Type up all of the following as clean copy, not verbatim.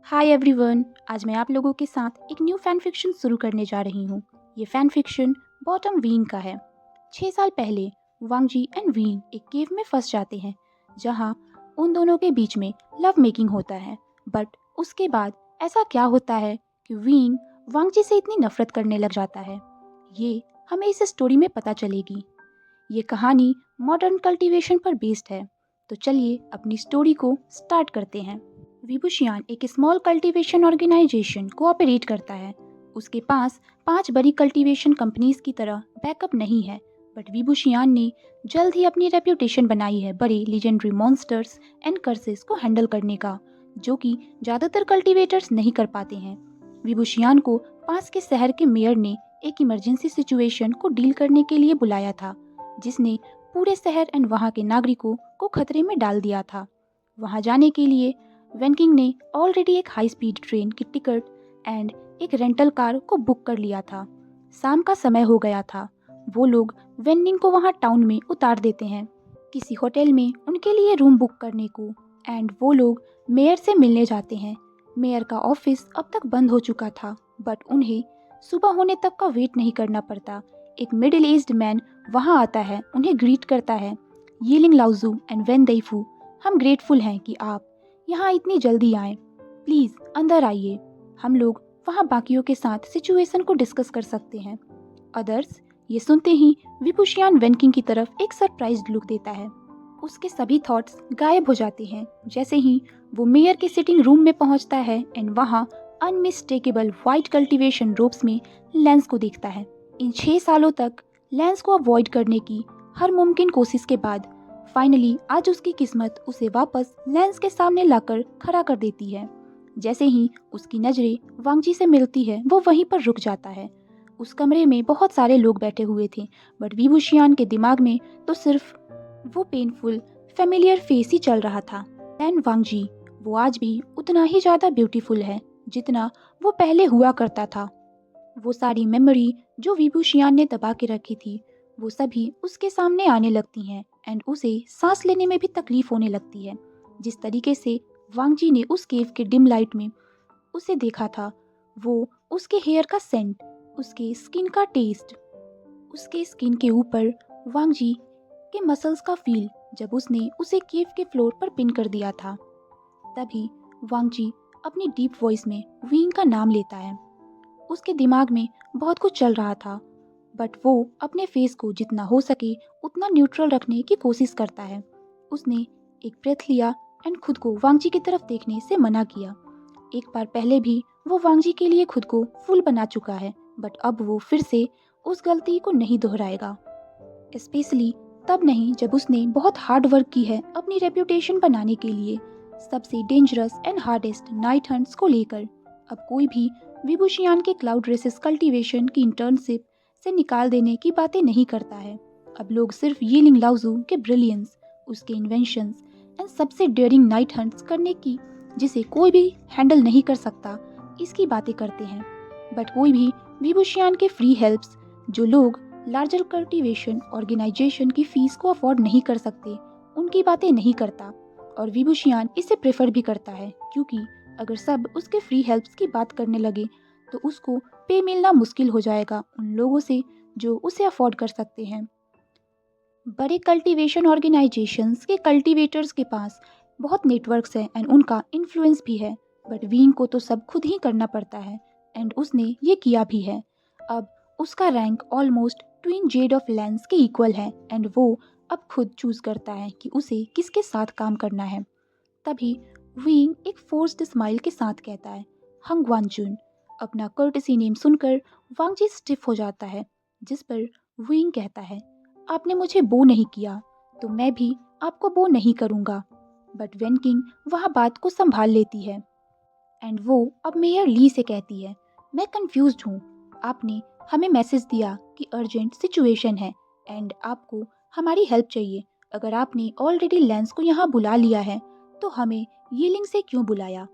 Hi everyone. आज मैं आप लोगों के साथ एक न्यू फैन फिक्शन शुरू करने जा रही हूँ। ये फैन फिक्शन बॉटम वीन का है। 6 साल पहले वांग जी एंड वीन एक केव में फंस जाते हैं, जहाँ उन दोनों के बीच में लव मेकिंग होता है। बट उसके बाद ऐसा क्या होता है कि वीन वांग जी से इतनी नफरत करने लग जाता है, ये हमें इस स्टोरी में पता चलेगी। ये कहानी मॉडर्न कल्टीवेशन पर बेस्ड है। तो चलिए अपनी स्टोरी को स्टार्ट करते हैं। विभूषियान एक स्मॉल कल्टीवेशन ऑर्गेनाइजेशन को ऑपरेट करता है। उसके पास 5 बड़ी कल्टीवेशन कंपनीज की तरह बैकअप नहीं है, बट विभूषियान ने जल्द ही अपनी रेप्यूटेशन बनाई है बड़े लीजेंडरी मॉन्स्टर्स एंड कर्सेस को हैंडल करने का, जो कि ज़्यादातर कल्टीवेटर्स नहीं कर पाते हैं। विभूषियान को पास के शहर के मेयर ने एक इमरजेंसी सिचुएशन को डील करने के लिए बुलाया था, जिसने पूरे शहर एंड वहाँ के नागरिकों को खतरे में डाल दिया था। वहाँ जाने के लिए वेनकिंग ने ऑलरेडी एक हाई स्पीड ट्रेन की टिकट एंड एक रेंटल कार को बुक कर लिया था। शाम का समय हो गया था। वो लोग वेननिंग को वहाँ टाउन में उतार देते हैं, किसी होटल में उनके लिए रूम बुक करने को, एंड वो लोग मेयर से मिलने जाते हैं। मेयर का ऑफिस अब तक बंद हो चुका था, बट उन्हें सुबह होने तक का वेट नहीं करना पड़ता। एक मिडिल एज्ड मैन वहाँ आता है, उन्हें ग्रीट करता है। यीलिंग लाउजू एंड वेन दैफू, हम ग्रेटफुल हैं कि आप यहाँ इतनी जल्दी आए। प्लीज़ अंदर आइए, हम लोग वहाँ बाकियों के साथ सिचुएशन को डिस्कस कर सकते हैं। अदर्स ये सुनते ही विपुशियान वेनकिंग की तरफ एक सरप्राइज्ड लुक देता है। उसके सभी थॉट्स गायब हो जाते हैं जैसे ही वो मेयर के सिटिंग रूम में पहुंचता है एंड वहाँ अनमिस्टेकेबल वाइट कल्टीवेशन रोब्स में लेंस को देखता है। इन 6 सालों तक लेंस को अवॉइड करने की हर मुमकिन कोशिश के बाद फाइनली आज उसकी किस्मत उसे वापस लेंस के सामने लाकर खड़ा कर देती है। जैसे ही उसकी नज़रें वांगजी से मिलती है, वो वहीं पर रुक जाता है। उस कमरे में बहुत सारे लोग बैठे हुए थे, बट विभूषियान के दिमाग में तो सिर्फ वो पेनफुल फेमिलियर फेस ही चल रहा था। एंड वांगजी, वो आज भी उतना ही ज़्यादा ब्यूटीफुल है जितना वो पहले हुआ करता था। वो सारी मेमोरी जो विभूषियान ने दबा के रखी थी, वो सभी उसके सामने आने लगती हैं एंड उसे सांस लेने में भी तकलीफ होने लगती है। जिस तरीके से वांगजी ने उस केव के डिम लाइट में उसे देखा था, वो उसके हेयर का सेंट, उसके स्किन का टेस्ट, उसके स्किन के ऊपर वांगजी के मसल्स का फील, जब उसने उसे केव के फ्लोर पर पिन कर दिया था। तभी वांगजी अपनी डीप वॉइस में विंग का नाम लेता है। उसके दिमाग में बहुत कुछ चल रहा था, बट वो अपने फेस को जितना हो सके उतना न्यूट्रल रखने की कोशिश करता है। उसने एक ब्रेथ लिया एंड खुद को वांगजी की तरफ देखने से मना किया। एक बार पहले भी वो वांगजी के लिए खुद को फूल बना चुका है, बट अब वो फिर से उस गलती को नहीं दोहराएगा, स्पेशली तब नहीं जब उसने बहुत हार्ड वर्क की है अपनी रेप्यूटेशन बनाने के लिए, सबसे dangerous and hardest night hunts को लेकर। अब कोई भी विभूषियान के क्लाउड रेसेस कल्टीवेशन की इंटर्नशिप से निकाल देने की बातें नहीं करता है। अब लोग सिर्फ यीलिंग लाउजू के ब्रिलियंस, उसके इन्वेंशंस एंड सबसे डेयरिंग नाइट हंट्स करने की, जिसे कोई भी हैंडल नहीं कर सकता, इसकी बातें करते हैं। बट कोई भी विभूषियान के फ्री हेल्प्स, जो लोग लार्जर कल्टीवेशन ऑर्गेनाइजेशन की फीस को अफोर्ड नहीं कर सकते, उनकी बातें नहीं करता। और विभूषियान इसे प्रेफर भी करता है, क्योंकि अगर सब उसके फ्री हेल्प्स की बात करने लगे तो उसको पे मिलना मुश्किल हो जाएगा उन लोगों से जो उसे अफोर्ड कर सकते हैं। बड़े कल्टीवेशन ऑर्गेनाइजेशंस के कल्टीवेटर्स के पास बहुत नेटवर्क्स हैं एंड उनका इन्फ्लुएंस भी है, बट वीन को तो सब खुद ही करना पड़ता है एंड उसने ये किया भी है। अब उसका rank almost twin Z of lens के इक्वल है एंड वो अब खुद चूज करता है कि उसे किसके साथ काम करना है। तभी वीन एक फोर्स्ड स्माइल के साथ कहता है, हंग वानचुन। अपना कर्टसी नेम सुनकर वांगजी स्टिफ हो जाता है, जिस पर वीन कहता है, आपने मुझे बो नहीं किया तो मैं भी आपको बो नहीं करूँगा। बट वेनकिंग वह बात को संभाल लेती है एंड वो अब मेयर ली से कहती है, मैं कंफ्यूज्ड हूँ। आपने हमें मैसेज दिया कि अर्जेंट सिचुएशन है एंड आपको हमारी हेल्प चाहिए। अगर आपने ऑलरेडी लेंस को यहाँ बुला लिया है तो हमें यीलिंग से क्यों बुलाया?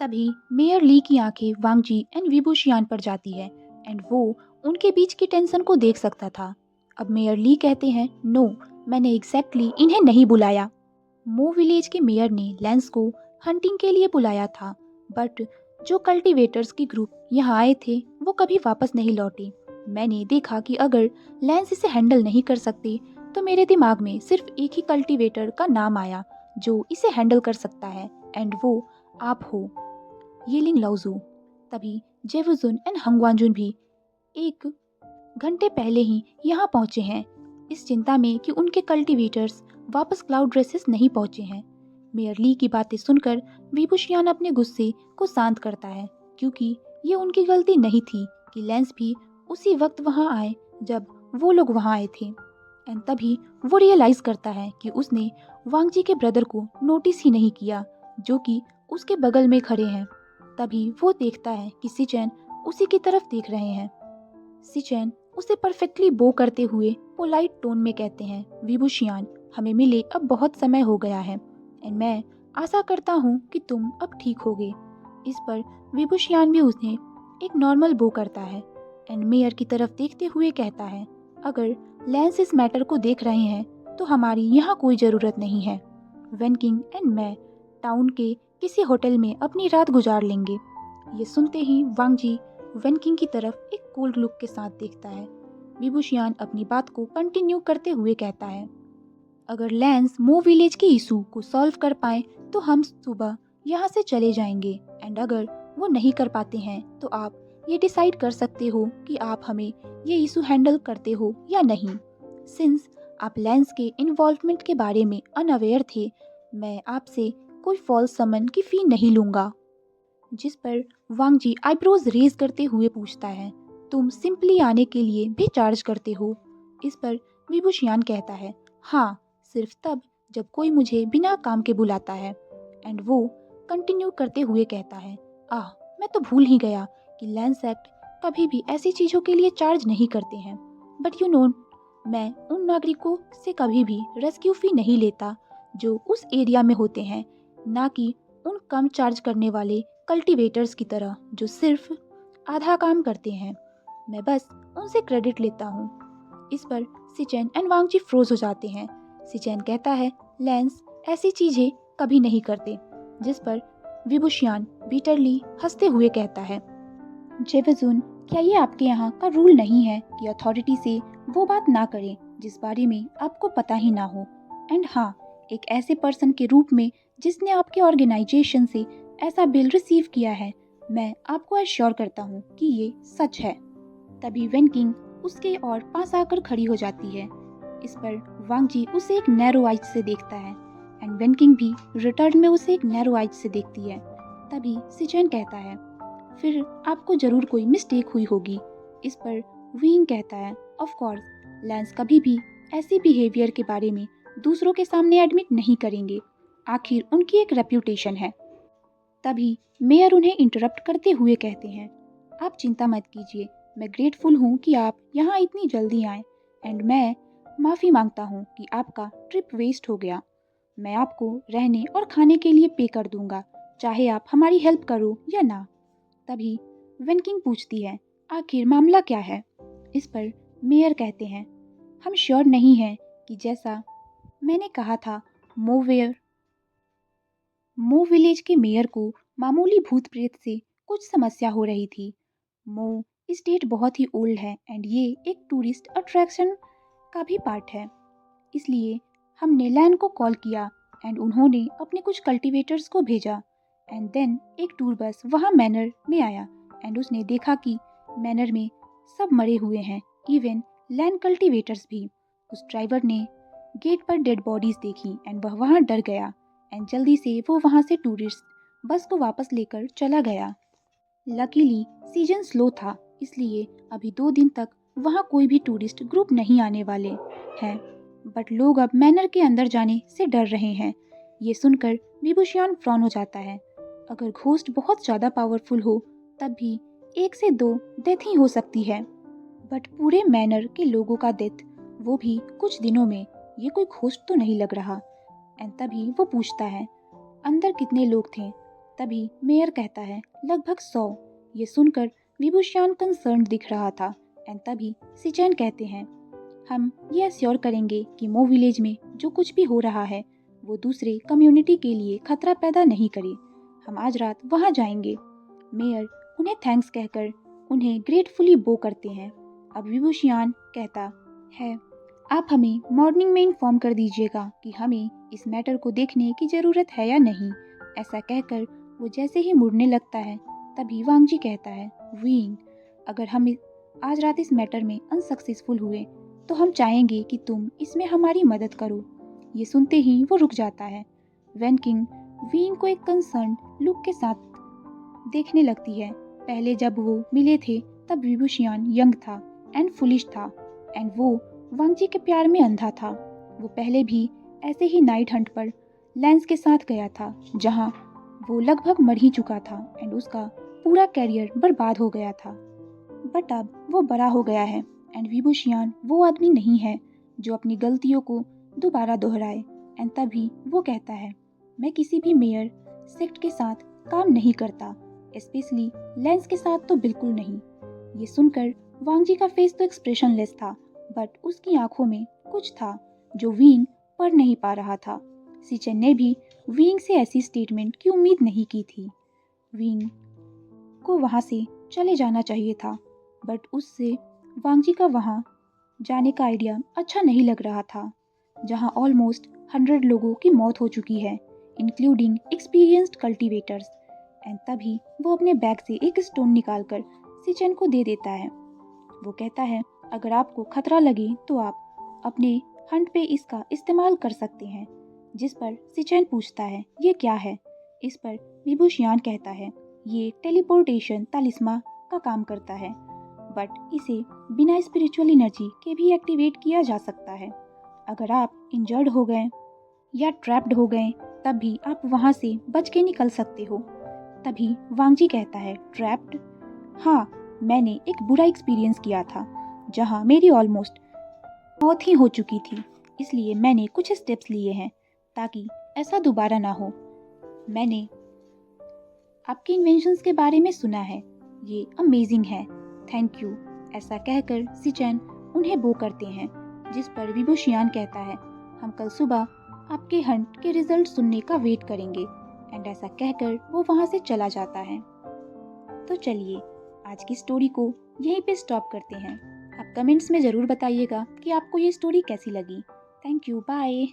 तभी मेयर ली की आंखें वांगजी एंड विबूशियान पर जाती है एंड वो उनके बीच की टेंशन को देख सकता था। अब मेयर ली कहते हैं, नो, मैंने एग्जैक्टली इन्हें नहीं बुलाया। मो विलेज के मेयर ने लेंस को हंटिंग के लिए बुलाया था, बट जो कल्टीवेटर्स की ग्रुप यहाँ आए थे वो कभी वापस नहीं लौटे। मैंने देखा कि अगर लेंस इसे हैंडल नहीं कर सकते तो मेरे दिमाग में सिर्फ एक ही कल्टीवेटर का नाम आया जो इसे हैंडल कर सकता है, एंड वो आप हो, येलिंग लाओजू। तभी जेवुजुन एंड हंगवांजुन भी एक घंटे पहले ही यहाँ पहुँचे हैं, इस चिंता में कि उनके कल्टीवेटर्स वापस क्लाउड रेसेस नहीं पहुँचे हैं। मेयर ली की बातें सुनकर विबुशियान अपने गुस्से को शांत करता है, क्योंकि ये उनकी गलती नहीं थी कि लेंस भी उसी वक्त वहाँ आए जब वो लोग वहाँ आए थे। एंड तभी वो रियलाइज करता है कि उसने वांगजी के ब्रदर को नोटिस ही नहीं किया, जो कि उसके बगल में खड़े हैं। तभी वो देखता है कि सिचेन उसी की तरफ देख रहे हैं। सिचेन उसे परफेक्टली बो करते हुए पोलाइट टोन में कहते हैं, विबुशियान, हमें मिले अब बहुत समय हो गया है एंड मैं आशा करता हूँ कि तुम अब ठीक होगे। इस पर विबुशियान भी उन्हें एक नॉर्मल बो करता है एंड मेयर की तरफ देखते हुए कहता है, अगर लेंस इस मैटर को देख रहे हैं तो हमारी यहाँ कोई ज़रूरत नहीं है। वेनकिंग एंड मैं टाउन के किसी होटल में अपनी रात गुजार लेंगे। ये सुनते ही वांगजी वेनकिंग की तरफ एक कोल्ड लुक के साथ देखता है। विबुशियान अपनी बात को कंटिन्यू करते हुए कहता है, अगर लेंस मो विलेज के इशू को सॉल्व कर पाए तो हम सुबह यहाँ से चले जाएंगे, एंड अगर वो नहीं कर पाते हैं तो आप ये डिसाइड कर सकते हो कि आप हमें ये इशू हैंडल करते हो या नहीं। सिंस आप लेंस के इन्वॉल्वमेंट के बारे में अनअवेयर थे, मैं आपसे कोई फॉल्स समन की फ़ी नहीं लूँगा। जिस पर वांगजी आईब्रोज रेज करते हुए पूछता है, तुम सिंपली आने के लिए भी चार्ज करते हो? इस पर विबुशियान कहता है, हाँ, सिर्फ तब जब कोई मुझे बिना काम के बुलाता है। एंड वो कंटिन्यू करते हुए कहता है, मैं तो भूल ही गया कि लेंस एक्ट कभी भी ऐसी चीज़ों के लिए चार्ज नहीं करते हैं। बट यू नो, मैं उन नागरिकों से कभी भी रेस्क्यू फ़ी नहीं लेता जो उस एरिया में होते हैं, ना कि उन कम चार्ज करने वाले कल्टीवेटर्स की तरह जो सिर्फ आधा काम करते हैं। मैं बस उनसे क्रेडिट लेता हूँ। इस पर सिचेन एंड वांगजी फ्रोज हो जाते हैं। सिचेन कहता है, लेंस ऐसी चीज़ें कभी नहीं करते। जिस पर विबुशियान बिटरली हंसते हुए कहता है, जेवजुन, क्या ये आपके यहाँ का रूल नहीं है कि अथॉरिटी से वो बात ना करें जिस बारे में आपको पता ही ना हो? एंड हाँ, एक ऐसे पर्सन के रूप में जिसने आपके ऑर्गेनाइजेशन से ऐसा बिल रिसीव किया है, मैं आपको एश्योर करता हूँ कि ये सच है। तभी वेनकिंग उसके और पास आकर खड़ी हो जाती है। इस पर वांगजी उसे एक नैरो आइज से देखता है एंड वेनकिंग भी रिटर्न में उसे एक नैरो आइज से देखती है। तभी सिचेन कहता है, फिर आपको जरूर कोई मिस्टेक हुई होगी। इस पर विंग कहता है, ऑफ कोर्स, लेंस कभी भी ऐसी बिहेवियर के बारे में दूसरों के सामने एडमिट नहीं करेंगे, आखिर उनकी एक रेप्यूटेशन है। तभी मेयर उन्हें इंटरप्ट करते हुए कहते हैं, आप चिंता मत कीजिए, मैं ग्रेटफुल हूँ कि आप यहाँ इतनी जल्दी आए एंड मैं माफ़ी मांगता हूँ कि आपका ट्रिप वेस्ट हो गया। मैं आपको रहने और खाने के लिए पे कर दूंगा, चाहे आप हमारी हेल्प करो या ना। तभी वेनकिंग पूछती है, आखिर मामला क्या है? इस पर मेयर कहते हैं, हम श्योर नहीं हैं कि जैसा मैंने कहा था, मो विलेज के मेयर को मामूली भूत प्रेत से कुछ समस्या हो रही थी। मो स्टेट बहुत ही ओल्ड है एंड ये एक टूरिस्ट अट्रैक्शन का भी पार्ट है। इसलिए हमने लैन को कॉल किया एंड उन्होंने अपने कुछ कल्टीवेटर्स को भेजा एंड देन एक टूर बस वहाँ मैनर में आया एंड उसने देखा कि मैनर में सब मरे हुए हैं, इवन लैंड कल्टीवेटर्स भी। उस ड्राइवर ने गेट पर डेड बॉडीज देखी एंड वह वहाँ डर गया एंड जल्दी से वो वहाँ से टूरिस्ट बस को वापस लेकर चला गया। लकीली सीजन स्लो था, इसलिए अभी 2 दिन तक वहाँ कोई भी टूरिस्ट ग्रुप नहीं आने वाले हैं, बट लोग अब मैनर के अंदर जाने से डर रहे हैं। ये सुनकर विबुशियान फ्रॉन हो जाता है। अगर घोस्ट बहुत ज़्यादा पावरफुल हो तब भी 1 से 2 डेथ ही हो सकती है, बट पूरे मैनर के लोगों का डेथ, वो भी कुछ दिनों में, ये कोई घोस्ट तो नहीं लग रहा। एंड तभी वो पूछता है, अंदर कितने लोग थे? तभी मेयर कहता है, लगभग 100। ये सुनकर विबुशियान कंसर्न दिख रहा था एंड तभी सिचेन कहते हैं, हम ये एश्योर करेंगे कि मो विलेज में जो कुछ भी हो रहा है वो दूसरे कम्युनिटी के लिए खतरा पैदा नहीं करे। हम आज रात वहाँ जाएंगे। मेयर उन्हें थैंक्स कहकर उन्हें ग्रेटफुली बो करते हैं। अब विभूषियान कहता है, आप हमें मॉर्निंग में इन्फॉर्म कर दीजिएगा कि हमें इस मैटर को देखने की ज़रूरत है या नहीं। ऐसा कहकर वो जैसे ही मुड़ने लगता है तभी वांगजी कहता है, वीइंग, अगर हम आज रात इस मैटर में अनसक्सेसफुल हुए तो हम चाहेंगे कि तुम इसमें हमारी मदद करो। ये सुनते ही वो रुक जाता है। वैन किंग वीइंग को एक कंसर्न लुक के साथ देखने लगती है। पहले जब वो मिले थे तब विभूषियान यंग था एंड फुलिश था एंड वो वांगजी के प्यार में अंधा था। वो पहले भी ऐसे ही नाइट हंट पर लेंस के साथ गया था जहां वो लगभग मर ही चुका था एंड उसका पूरा कैरियर बर्बाद हो गया था। बट अब वो बड़ा हो गया है एंड विभूषियान वो आदमी नहीं है जो अपनी गलतियों को दोबारा दोहराए। एंड तभी वो कहता है, मैं किसी भी मेयर सेक्ट के साथ काम नहीं करता, स्पेशली लेंस के साथ तो बिल्कुल नहीं। ये सुनकर वांगजी का फेस तो एक्सप्रेशनलेस था, बट उसकी आंखों में कुछ था जो वीइंग पढ़ नहीं पा रहा था। सिचेन ने भी वीइंग से ऐसी स्टेटमेंट की उम्मीद नहीं की थी। वीइंग को वहाँ से चले जाना चाहिए था, बट उससे वांगजी का वहाँ जाने का आइडिया अच्छा नहीं लग रहा था, जहाँ ऑलमोस्ट 100 लोगों की मौत हो चुकी है, इंक्लूडिंग एक्सपीरियंस्ड कल्टीवेटर्स। एंड तभी वो अपने बैग से एक स्टोन निकालकर सिचेन को दे देता है। वो कहता है, अगर आपको खतरा लगे तो आप अपने हंट पे इसका इस्तेमाल कर सकते हैं। जिस पर सिचेन पूछता है, ये क्या है? इस पर विभूषियान कहता है, ये टेलीपोर्टेशन तालिस्मा का काम करता है, बट इसे बिना स्पिरिचुअल एनर्जी के भी एक्टिवेट किया जा सकता है। अगर आप इंजर्ड हो गए या ट्रैप्ड हो गए तब भी आप वहाँ से बच के निकल सकते हो। तभी वांगजी कहता है, ट्रैप्ड? हाँ, मैंने एक बुरा एक्सपीरियंस किया था जहाँ मेरी ऑलमोस्ट मौत ही हो चुकी थी, इसलिए मैंने कुछ स्टेप्स लिए हैं ताकि ऐसा दोबारा ना हो। मैंने आपके इन्वेंशंस के बारे में सुना है, ये अमेजिंग है, थैंक यू। ऐसा कहकर सिचेन उन्हें बो करते हैं, जिस पर विभूषियान कहता है, हम कल सुबह आपके हंट के रिजल्ट सुनने का वेट करेंगे। एंड ऐसा कहकर वो वहाँ से चला जाता है। तो चलिए आज की स्टोरी को यहीं पे स्टॉप करते हैं। आप कमेंट्स में ज़रूर बताइएगा कि आपको ये स्टोरी कैसी लगी। Thank you, bye.